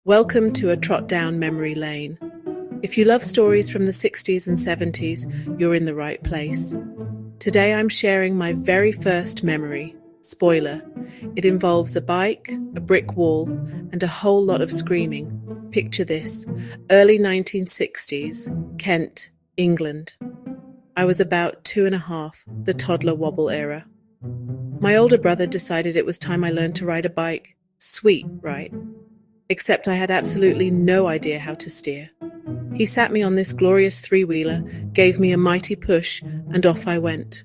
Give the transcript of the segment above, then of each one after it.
Welcome to a trot down memory lane. If you love stories from the 60s and 70s, you're in the right place. Today I'm sharing my very first memory. Spoiler, it involves a bike, a brick wall, and a whole lot of screaming. Picture this, early 1960s, Kent, England. I was about 2.5, the toddler wobble era. My older brother decided it was time I learned to ride a bike. Sweet, right? Except I had absolutely no idea how to steer. He sat me on this glorious three-wheeler, gave me a mighty push, and off I went.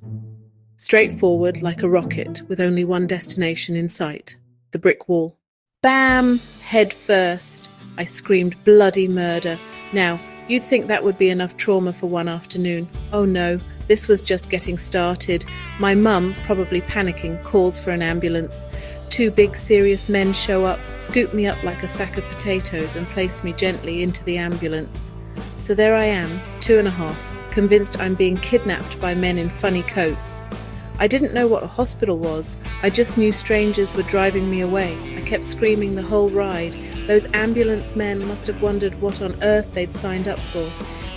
Straight forward like a rocket, with only one destination in sight, the brick wall. Bam! Head first. I screamed bloody murder. Now, you'd think that would be enough trauma for one afternoon. Oh no, this was just getting started. My mum, probably panicking, calls for an ambulance. Two big serious men show up, scoop me up like a sack of potatoes and place me gently into the ambulance. So there I am, 2.5, convinced I'm being kidnapped by men in funny coats. I didn't know what a hospital was, I just knew strangers were driving me away. I kept screaming the whole ride. Those ambulance men must have wondered what on earth they'd signed up for.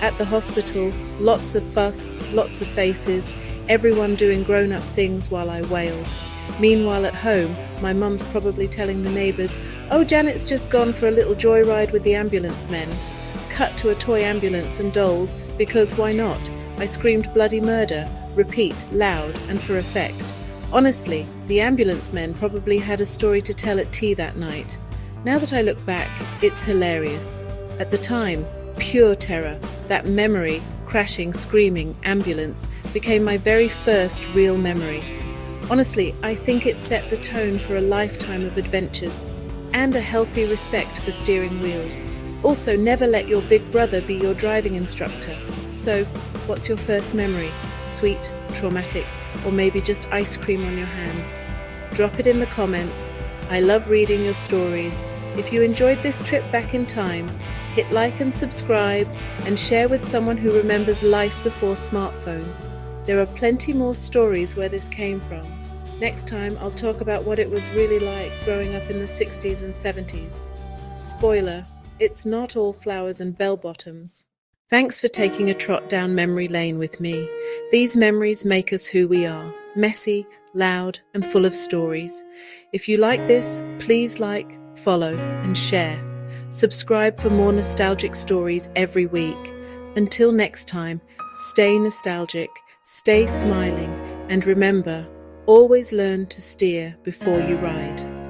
At the hospital, lots of fuss, lots of faces, everyone doing grown-up things while I wailed. Meanwhile at home, my mum's probably telling the neighbours, "Oh, Janet's just gone for a little joyride with the ambulance men." Cut to a toy ambulance and dolls, because why not? I screamed bloody murder, repeat, loud, and for effect. Honestly, the ambulance men probably had a story to tell at tea that night. Now that I look back, it's hilarious. At the time, pure terror, that memory, crashing, screaming ambulance, became my very first real memory. Honestly, I think it set the tone for a lifetime of adventures and a healthy respect for steering wheels. Also, never let your big brother be your driving instructor. So, what's your first memory? Sweet, traumatic, or maybe just ice cream on your hands? Drop it in the comments. I love reading your stories. If you enjoyed this trip back in time, hit like and subscribe and share with someone who remembers life before smartphones. There are plenty more stories where this came from. Next time, I'll talk about what it was really like growing up in the 60s and 70s. Spoiler, it's not all flowers and bell-bottoms. Thanks for taking a trot down memory lane with me. These memories make us who we are, messy, loud, and full of stories. If you like this, please like, follow, and share. Subscribe for more nostalgic stories every week. Until next time, stay nostalgic, stay smiling, and remember, always learn to steer before you ride.